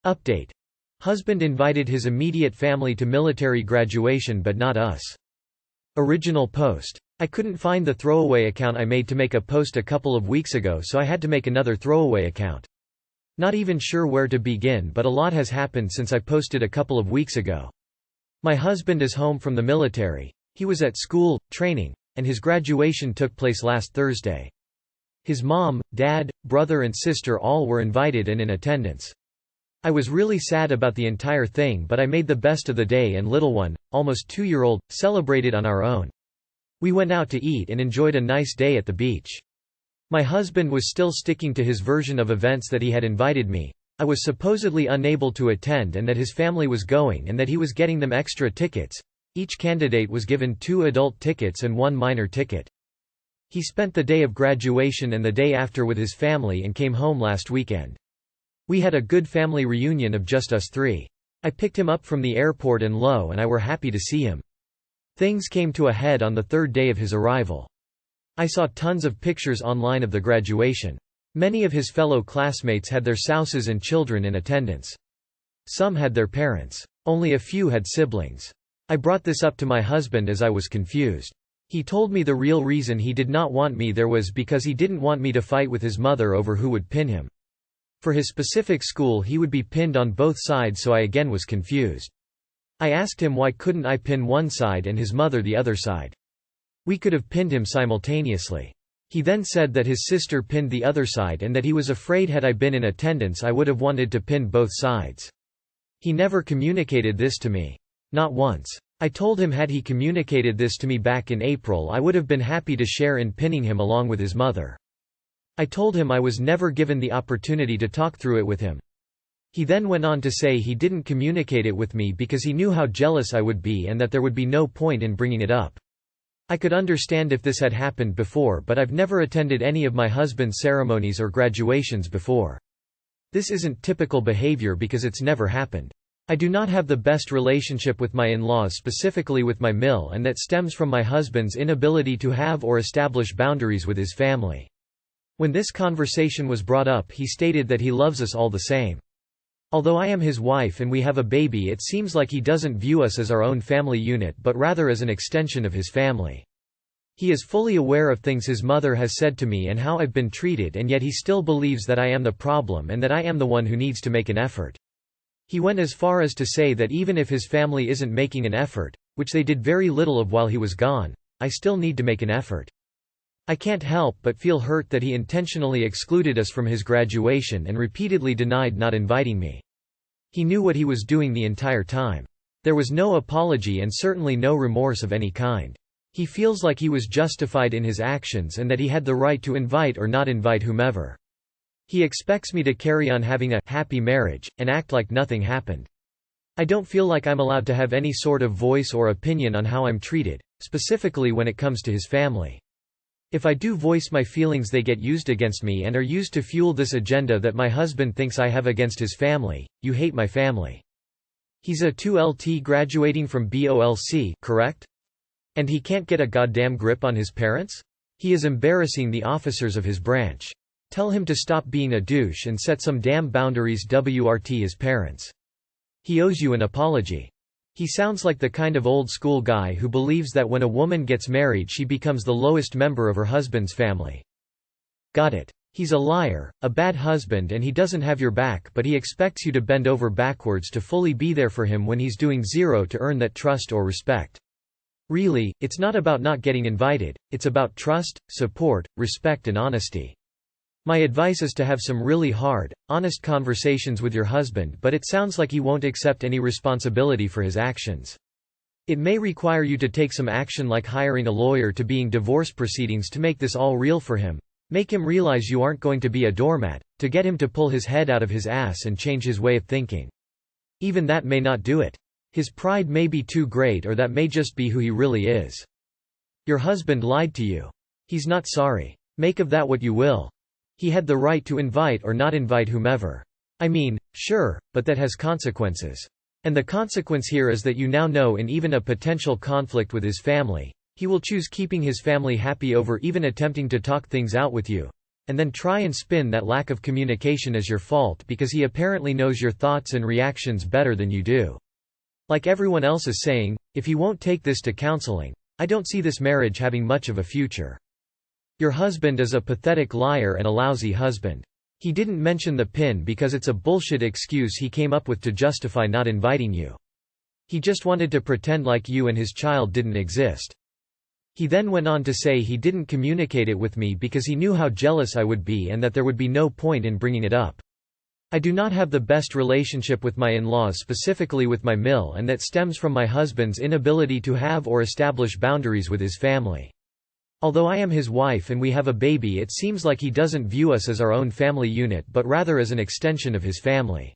Update. Husband invited his immediate family to military graduation but not us. Original post. I couldn't find the throwaway account I made to make a post a couple of weeks ago, so I had to make another throwaway account. Not even sure where to begin, but a lot has happened since I posted a couple of weeks ago. My husband is home from the military. He was at school, training, and his graduation took place last Thursday. His mom, dad, brother and sister all were invited and in attendance. I was really sad about the entire thing, but I made the best of the day, and little one, almost 2-year-old, celebrated on our own. We went out to eat and enjoyed a nice day at the beach. My husband was still sticking to his version of events that he had invited me. I was supposedly unable to attend and that his family was going and that he was getting them extra tickets. Each candidate was given 2 adult tickets and 1 minor ticket. He spent the day of graduation and the day after with his family and came home last weekend. We had a good family reunion of just us 3. I picked him up from the airport and Lo and I were happy to see him. Things came to a head on the 3rd day of his arrival. I saw tons of pictures online of the graduation. Many of his fellow classmates had their spouses and children in attendance. Some had their parents. Only a few had siblings. I brought this up to my husband as I was confused. He told me the real reason he did not want me there was because he didn't want me to fight with his mother over who would pin him. For his specific school he would be pinned on both sides, so I again was confused. I asked him why couldn't I pin one side and his mother the other side. We could have pinned him simultaneously. He then said that his sister pinned the other side and that he was afraid had I been in attendance I would have wanted to pin both sides. He never communicated this to me. Not once. I told him had he communicated this to me back in April I would have been happy to share in pinning him along with his mother. I told him I was never given the opportunity to talk through it with him. He then went on to say he didn't communicate it with me because he knew how jealous I would be and that there would be no point in bringing it up. I could understand if this had happened before, but I've never attended any of my husband's ceremonies or graduations before. This isn't typical behavior because it's never happened. I do not have the best relationship with my in-laws, specifically with my mill, and that stems from my husband's inability to have or establish boundaries with his family. When this conversation was brought up he stated that he loves us all the same. Although I am his wife and we have a baby, it seems like he doesn't view us as our own family unit but rather as an extension of his family. He is fully aware of things his mother has said to me and how I've been treated, and yet he still believes that I am the problem and that I am the one who needs to make an effort. He went as far as to say that even if his family isn't making an effort, which they did very little of while he was gone, I still need to make an effort. I can't help but feel hurt that he intentionally excluded us from his graduation and repeatedly denied not inviting me. He knew what he was doing the entire time. There was no apology and certainly no remorse of any kind. He feels like he was justified in his actions and that he had the right to invite or not invite whomever. He expects me to carry on having a happy marriage, and act like nothing happened. I don't feel like I'm allowed to have any sort of voice or opinion on how I'm treated, specifically when it comes to his family. If I do voice my feelings they get used against me and are used to fuel this agenda that my husband thinks I have against his family. You hate my family. He's a 2LT graduating from BOLC, correct? And he can't get a goddamn grip on his parents? He is embarrassing the officers of his branch. Tell him to stop being a douche and set some damn boundaries. WRT his parents. He owes you an apology. He sounds like the kind of old-school guy who believes that when a woman gets married she becomes the lowest member of her husband's family. Got it. He's a liar, a bad husband, and he doesn't have your back, but he expects you to bend over backwards to fully be there for him when he's doing zero to earn that trust or respect. Really, it's not about not getting invited, it's about trust, support, respect and honesty. My advice is to have some really hard, honest conversations with your husband, but it sounds like he won't accept any responsibility for his actions. It may require you to take some action, like hiring a lawyer to being divorce proceedings to make this all real for him. Make him realize you aren't going to be a doormat, to get him to pull his head out of his ass and change his way of thinking. Even that may not do it. His pride may be too great, or that may just be who he really is. Your husband lied to you. He's not sorry. Make of that what you will. He had the right to invite or not invite whomever. I mean, sure, but that has consequences. And the consequence here is that you now know, in even a potential conflict with his family, he will choose keeping his family happy over even attempting to talk things out with you. and then try and spin that lack of communication as your fault because he apparently knows your thoughts and reactions better than you do. Like everyone else is saying, if he won't take this to counseling, I don't see this marriage having much of a future. Your husband is a pathetic liar and a lousy husband. He didn't mention the pin because it's a bullshit excuse he came up with to justify not inviting you. He just wanted to pretend like you and his child didn't exist. He then went on to say he didn't communicate it with me because he knew how jealous I would be and that there would be no point in bringing it up. I do not have the best relationship with my in-laws, specifically with my mill, and that stems from my husband's inability to have or establish boundaries with his family. Although I am his wife and we have a baby, it seems like he doesn't view us as our own family unit but rather as an extension of his family.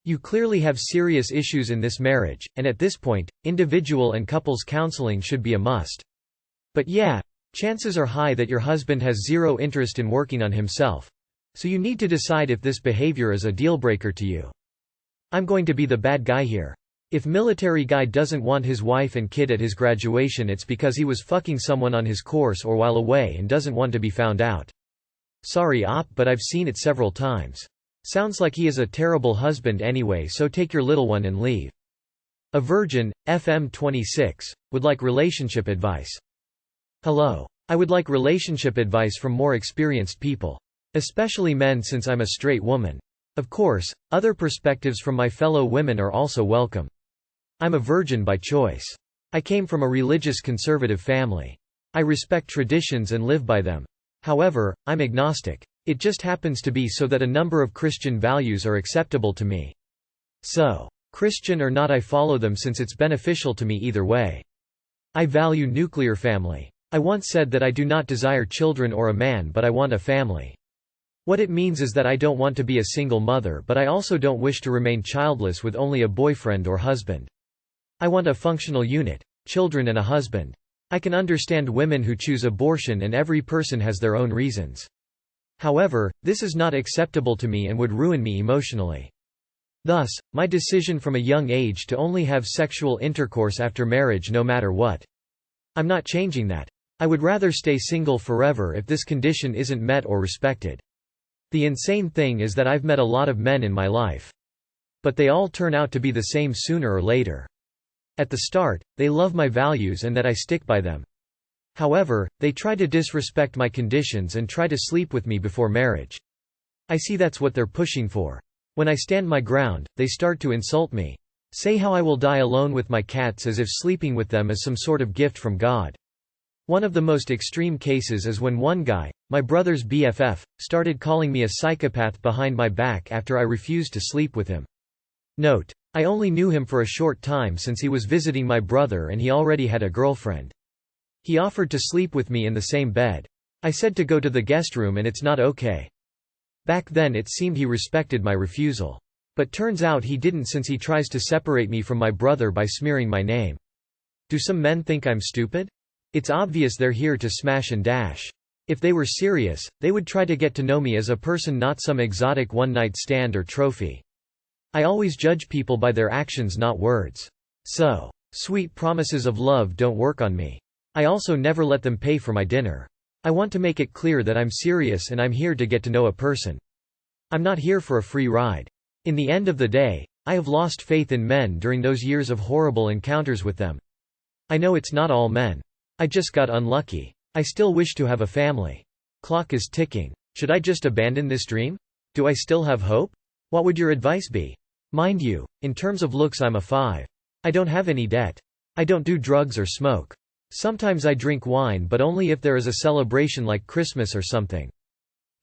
You clearly have serious issues in this marriage, and at this point, individual and couples counseling should be a must. But yeah, chances are high that your husband has zero interest in working on himself. So you need to decide if this behavior is a deal-breaker to you. I'm going to be the bad guy here. If military guy doesn't want his wife and kid at his graduation, it's because he was fucking someone on his course or while away and doesn't want to be found out. Sorry op, but I've seen it several times. Sounds like he is a terrible husband anyway, so take your little one and leave. A Virgin, FM 26, would like relationship advice. Hello. I would like relationship advice from more experienced people. Especially men, since I'm a straight woman. Of course, other perspectives from my fellow women are also welcome. I'm a virgin by choice. I came from a religious conservative family. I respect traditions and live by them. However, I'm agnostic. It just happens to be so that a number of Christian values are acceptable to me. So, Christian or not, I follow them since it's beneficial to me either way. I value nuclear family. I once said that I do not desire children or a man, but I want a family. What it means is that I don't want to be a single mother, but I also don't wish to remain childless with only a boyfriend or husband. I want a functional unit, children and a husband. I can understand women who choose abortion, and every person has their own reasons. However, this is not acceptable to me and would ruin me emotionally. Thus, my decision from a young age to only have sexual intercourse after marriage no matter what. I'm not changing that. I would rather stay single forever if this condition isn't met or respected. The insane thing is that I've met a lot of men in my life. But they all turn out to be the same sooner or later. At the start, they love my values and that I stick by them. However, they try to disrespect my conditions and try to sleep with me before marriage. I see that's what they're pushing for. When I stand my ground, they start to insult me. Say how I will die alone with my cats as if sleeping with them is some sort of gift from God. One of the most extreme cases is when one guy, my brother's BFF, started calling me a psychopath behind my back after I refused to sleep with him. Note: I only knew him for a short time since he was visiting my brother and he already had a girlfriend. He offered to sleep with me in the same bed. I said to go to the guest room and it's not okay. Back then it seemed he respected my refusal. But turns out he didn't, since he tries to separate me from my brother by smearing my name. Do some men think I'm stupid? It's obvious they're here to smash and dash. If they were serious, they would try to get to know me as a person, not some exotic one-night stand or trophy. I always judge people by their actions, not words. So, sweet promises of love don't work on me. I also never let them pay for my dinner. I want to make it clear that I'm serious and I'm here to get to know a person. I'm not here for a free ride. In the end of the day, I have lost faith in men during those years of horrible encounters with them. I know it's not all men. I just got unlucky. I still wish to have a family. Clock is ticking. Should I just abandon this dream? Do I still have hope? What would your advice be? Mind you, in terms of looks I'm a 5. I don't have any debt. I don't do drugs or smoke. Sometimes I drink wine, but only if there is a celebration like Christmas or something.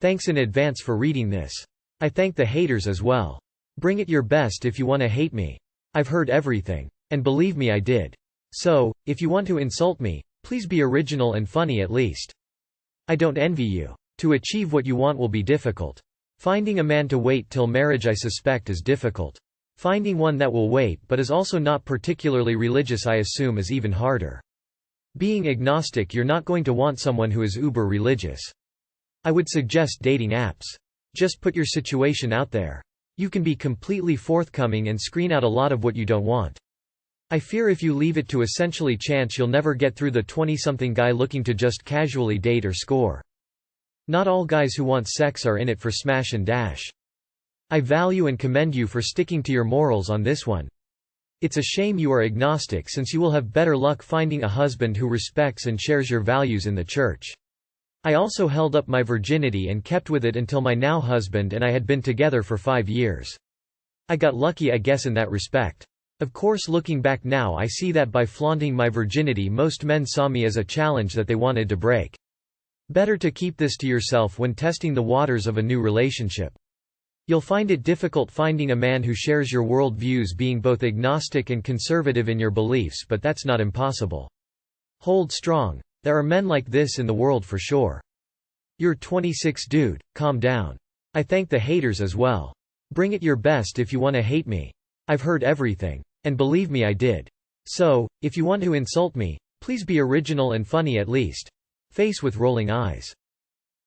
Thanks in advance for reading this. I thank the haters as well. Bring it your best if you want to hate me. I've heard everything. And believe me, I did. So, if you want to insult me, please be original and funny at least. I don't envy you. To achieve what you want will be difficult. Finding a man to wait till marriage, I suspect, is difficult. Finding one that will wait but is also not particularly religious, I assume, is even harder. Being agnostic, you're not going to want someone who is uber religious. I would suggest dating apps. Just put your situation out there. You can be completely forthcoming and screen out a lot of what you don't want. I fear if you leave it to essentially chance, you'll never get through the 20-something guy looking to just casually date or score. Not all guys who want sex are in it for smash and dash. I value and commend you for sticking to your morals on this one. It's a shame you are agnostic, since you will have better luck finding a husband who respects and shares your values in the church. I also held up my virginity and kept with it until my now husband and I had been together for 5 years. I got lucky, I guess, in that respect. Of course, looking back now, I see that by flaunting my virginity most men saw me as a challenge that they wanted to break. Better to keep this to yourself when testing the waters of a new relationship. You'll find it difficult finding a man who shares your world views, being both agnostic and conservative in your beliefs, but that's not impossible. Hold strong. There are men like this in the world for sure. You're 26, dude, calm down. I thank the haters as well. Bring it your best if you want to hate me. I've heard everything. And believe me, I did. So, if you want to insult me, please be original and funny at least. Face with rolling eyes.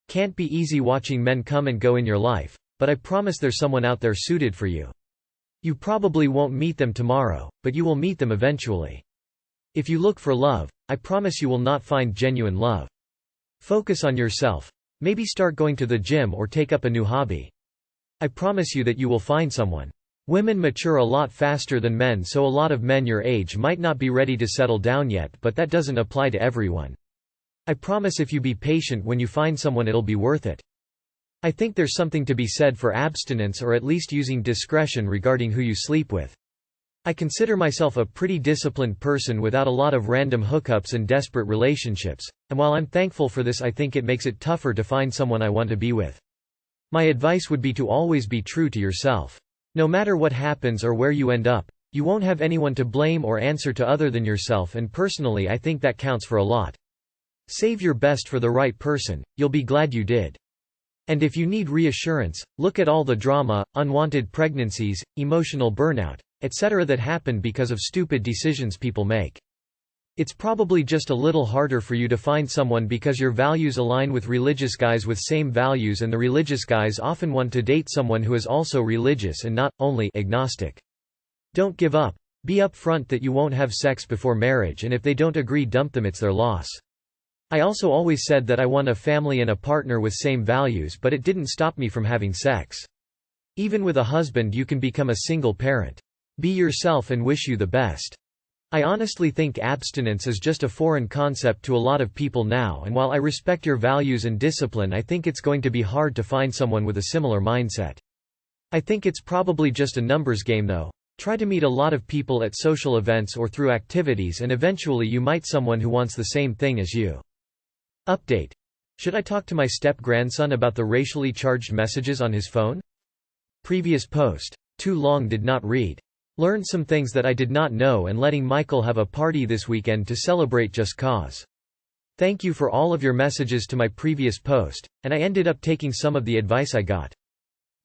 Can't be easy watching men come and go in your life, but I promise there's someone out there suited for you. You probably won't meet them tomorrow, but you will meet them eventually. If you look for love, I promise you will not find genuine love. Focus on yourself. Maybe start going to the gym or take up a new hobby. I promise you that you will find someone. Women mature a lot faster than men, so a lot of men your age might not be ready to settle down yet, but that doesn't apply to everyone. I promise if you be patient, when you find someone it'll be worth it. I think there's something to be said for abstinence, or at least using discretion regarding who you sleep with. I consider myself a pretty disciplined person without a lot of random hookups and desperate relationships, and while I'm thankful for this, I think it makes it tougher to find someone I want to be with. My advice would be to always be true to yourself. No matter what happens or where you end up, you won't have anyone to blame or answer to other than yourself, and personally I think that counts for a lot. Save your best for the right person, you'll be glad you did. And if you need reassurance, look at all the drama, unwanted pregnancies, emotional burnout, etc. that happen because of stupid decisions people make. It's probably just a little harder for you to find someone because your values align with religious guys with same values, and the religious guys often want to date someone who is also religious and not only agnostic. Don't give up. Be upfront that you won't have sex before marriage, and if they don't agree, dump them, it's their loss. I also always said that I want a family and a partner with same values, but it didn't stop me from having sex. Even with a husband you can become a single parent. Be yourself and wish you the best. I honestly think abstinence is just a foreign concept to a lot of people now, and while I respect your values and discipline, I think it's going to be hard to find someone with a similar mindset. I think it's probably just a numbers game though. Try to meet a lot of people at social events or through activities, and eventually you might someone who wants the same thing as you. Update. Should I talk to my step-grandson about the racially charged messages on his phone? Previous post. Too long, did not read. Learned some things that I did not know, and letting Michael have a party this weekend to celebrate just cause. Thank you for all of your messages to my previous post, and I ended up taking some of the advice I got.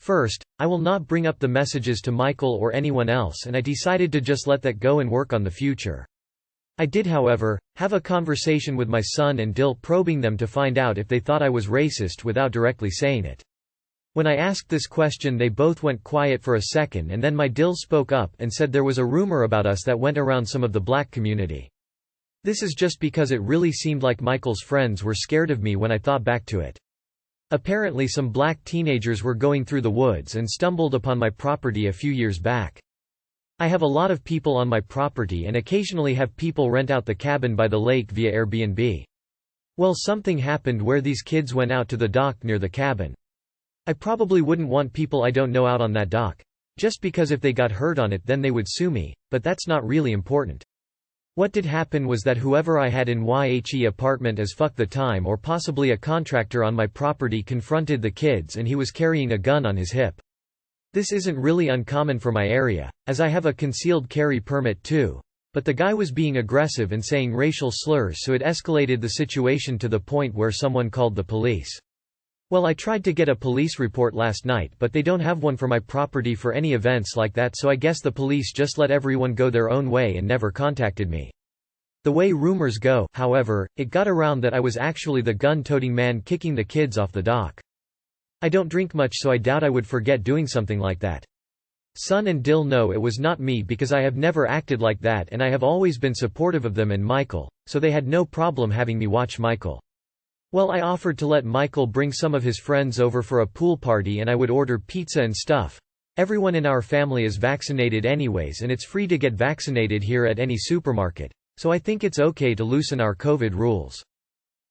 First, I will not bring up the messages to Michael or anyone else, and I decided to just let that go and work on the future. I did, however, have a conversation with my son and Dill, probing them to find out if they thought I was racist without directly saying it. When I asked this question, they both went quiet for a second, and then my Dill spoke up and said there was a rumor about us that went around some of the black community. This is just because it really seemed like Michael's friends were scared of me when I thought back to it. Apparently some black teenagers were going through the woods and stumbled upon my property a few years back. I have a lot of people on my property and occasionally have people rent out the cabin by the lake via Airbnb. Well, something happened where these kids went out to the dock near the cabin. I probably wouldn't want people I don't know out on that dock. Just because if they got hurt on it then they would sue me, but that's not really important. What did happen was that whoever I had in YHE apartment as fuck the time, or possibly a contractor on my property, confronted the kids, and he was carrying a gun on his hip. This isn't really uncommon for my area, as I have a concealed carry permit too. But the guy was being aggressive and saying racial slurs, so it escalated the situation to the point where someone called the police. Well, I tried to get a police report last night, but they don't have one for my property for any events like that, so I guess the police just let everyone go their own way and never contacted me. The way rumors go, however, it got around that I was actually the gun-toting man kicking the kids off the dock. I don't drink much, so I doubt I would forget doing something like that. Son and Dill know it was not me because I have never acted like that, and I have always been supportive of them and Michael, so they had no problem having me watch Michael. Well, I offered to let Michael bring some of his friends over for a pool party and I would order pizza and stuff. Everyone in our family is vaccinated anyways and it's free to get vaccinated here at any supermarket, so I think it's okay to loosen our COVID rules.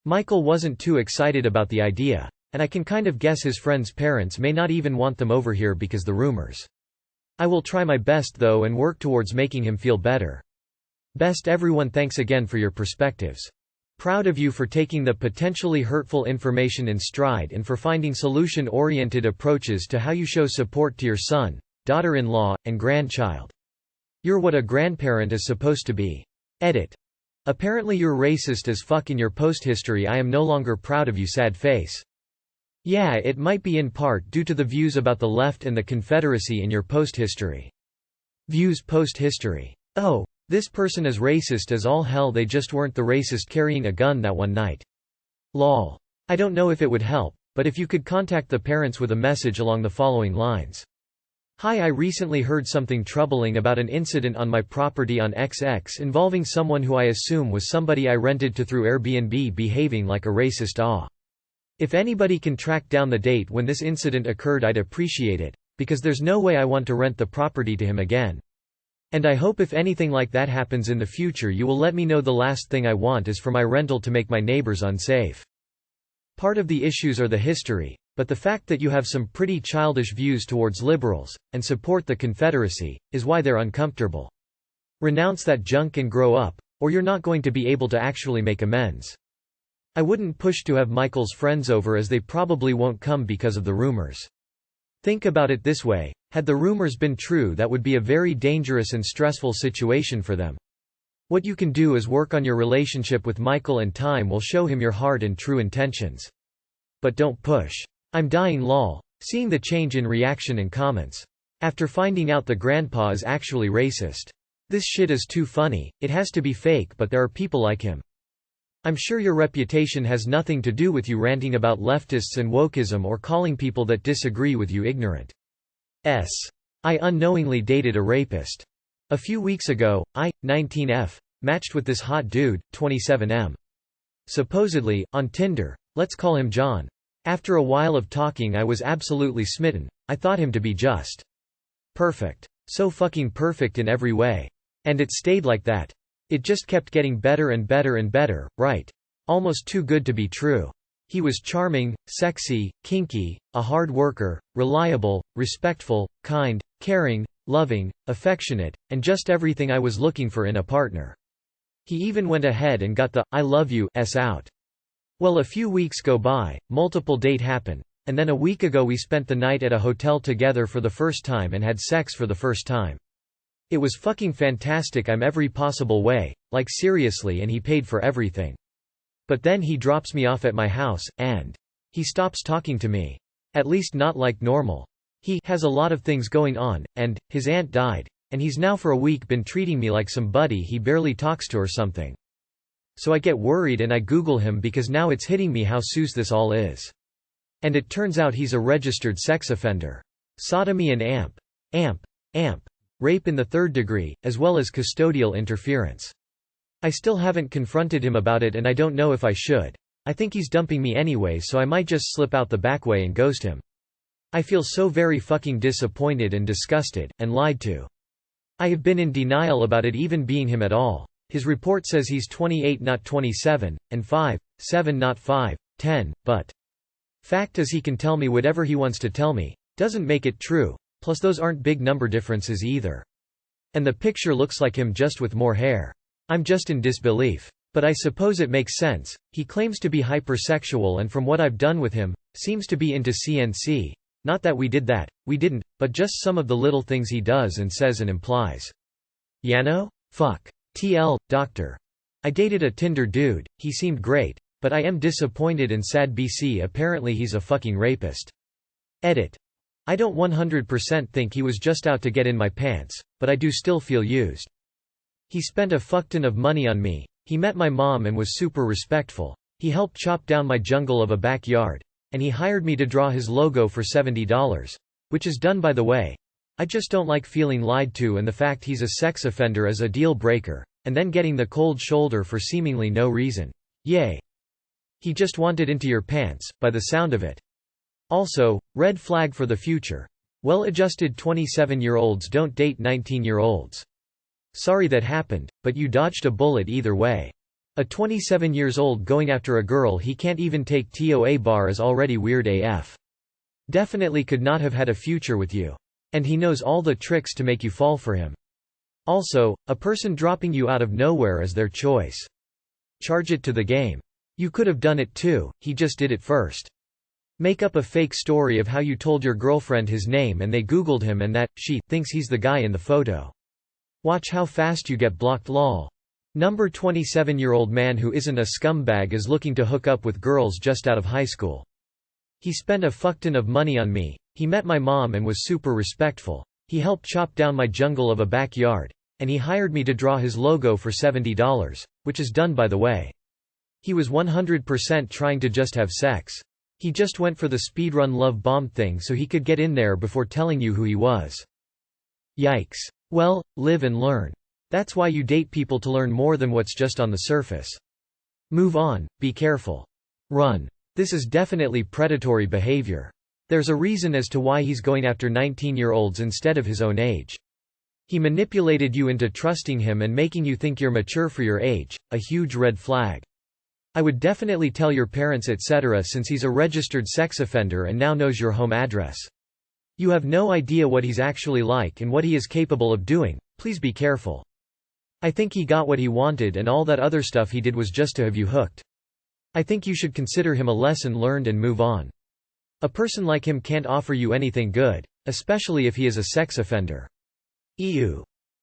Michael wasn't too excited about the idea, and I can kind of guess his friends' parents may not even want them over here because the rumors. I will try my best though and work towards making him feel better. Best everyone, thanks again for your perspectives. Proud of you for taking the potentially hurtful information in stride and for finding solution-oriented approaches to how you show support to your son, daughter-in-law, and grandchild. You're what a grandparent is supposed to be. Edit. Apparently you're racist as fuck in your post history. I am no longer proud of you, sad face. Yeah, it might be in part due to the views about the left and the Confederacy in your post history. Views post history. Oh, this person is racist as all hell, they just weren't the racist carrying a gun that one night. Lol. I don't know if it would help, but if you could contact the parents with a message along the following lines. Hi, I recently heard something troubling about an incident on my property on XX involving someone who I assume was somebody I rented to through Airbnb behaving like a racist. If anybody can track down the date when this incident occurred, I'd appreciate it, because there's no way I want to rent the property to him again. And I hope if anything like that happens in the future you will let me know. The last thing I want is for my rental to make my neighbors unsafe. Part of the issues are the history, but the fact that you have some pretty childish views towards liberals, and support the Confederacy, is why they're uncomfortable. Renounce that junk and grow up, or you're not going to be able to actually make amends. I wouldn't push to have Michael's friends over as they probably won't come because of the rumors. Think about it this way, had the rumors been true, that would be a very dangerous and stressful situation for them. What you can do is work on your relationship with Michael and time will show him your heart and true intentions. But don't push. I'm dying lol. Seeing the change in reaction and comments. After finding out the grandpa is actually racist. This shit is too funny, it has to be fake, but there are people like him. I'm sure your reputation has nothing to do with you ranting about leftists and wokeism or calling people that disagree with you ignorant. I unknowingly dated a rapist. A few weeks ago, I, 19F, matched with this hot dude, 27M. Supposedly, on Tinder, let's call him John. After a while of talking I was absolutely smitten. I thought him to be just perfect. So fucking perfect in every way. And it stayed like that. It just kept getting better and better and better, right? Almost too good to be true. He was charming, sexy, kinky, a hard worker, reliable, respectful, kind, caring, loving, affectionate, and just everything I was looking for in a partner. He even went ahead and got the "I love you" s out. Well, a few weeks go by, multiple dates happen, and then a week ago we spent the night at a hotel together for the first time and had sex for the first time. It was fucking fantastic. I'm every possible way, like seriously, and he paid for everything. But then he drops me off at my house, and he stops talking to me. At least not like normal. He has a lot of things going on, and his aunt died, and he's now for a week been treating me like some buddy he barely talks to or something. So I get worried and I Google him because now it's hitting me how sus this all is. And it turns out he's a registered sex offender. Sodomy and amp. Rape in the third degree, as well as custodial interference. I still haven't confronted him about it and I don't know if I should. I think he's dumping me anyway, so I might just slip out the back way and ghost him. I feel so very fucking disappointed and disgusted, and lied to. I have been in denial about it even being him at all. His report says he's 28 not 27, and 5'7" not 5'10", but fact is he can tell me whatever he wants to tell me, doesn't make it true, plus those aren't big number differences either. And the picture looks like him just with more hair. I'm just in disbelief. But I suppose it makes sense, he claims to be hypersexual and from what I've done with him, seems to be into CNC. Not that we did that, we didn't, but just some of the little things he does and says and implies. Yano? Fuck. TL, doctor. I dated a Tinder dude, he seemed great, but I am disappointed and sad. BC apparently he's a fucking rapist. Edit. I don't 100% think he was just out to get in my pants, but I do still feel used. He spent a fuckton of money on me, he met my mom and was super respectful, he helped chop down my jungle of a backyard, and he hired me to draw his logo for $70. Which is done by the way. I just don't like feeling lied to, and the fact he's a sex offender is a deal breaker, and then getting the cold shoulder for seemingly no reason. Yay. He just wanted into your pants, by the sound of it. Also, red flag for the future. Well-adjusted 27-year-olds don't date 19-year-olds. Sorry that happened, but you dodged a bullet either way. A 27-years-old going after a girl he can't even take to a bar is already weird AF. Definitely could not have had a future with you. And he knows all the tricks to make you fall for him. Also, a person dropping you out of nowhere is their choice. Charge it to the game. You could have done it too, he just did it first. Make up a fake story of how you told your girlfriend his name and they googled him and that, she, thinks he's the guy in the photo. Watch how fast you get blocked lol. Number 27-year-old man who isn't a scumbag is looking to hook up with girls just out of high school. He spent a fuckton of money on me, he met my mom and was super respectful. He helped chop down my jungle of a backyard. And he hired me to draw his logo for $70, which is done by the way. He was 100% trying to just have sex. He just went for the speedrun love bomb thing so he could get in there before telling you who he was. Yikes. Well, live and learn. That's why you date people, to learn more than what's just on the surface. Move on, be careful. Run. This is definitely predatory behavior. There's a reason as to why he's going after 19-year-olds instead of his own age. He manipulated you into trusting him and making you think you're mature for your age, a huge red flag. I would definitely tell your parents etc. since he's a registered sex offender and now knows your home address. You have no idea what he's actually like and what he is capable of doing, please be careful. I think he got what he wanted and all that other stuff he did was just to have you hooked. I think you should consider him a lesson learned and move on. A person like him can't offer you anything good, especially if he is a sex offender. Ew.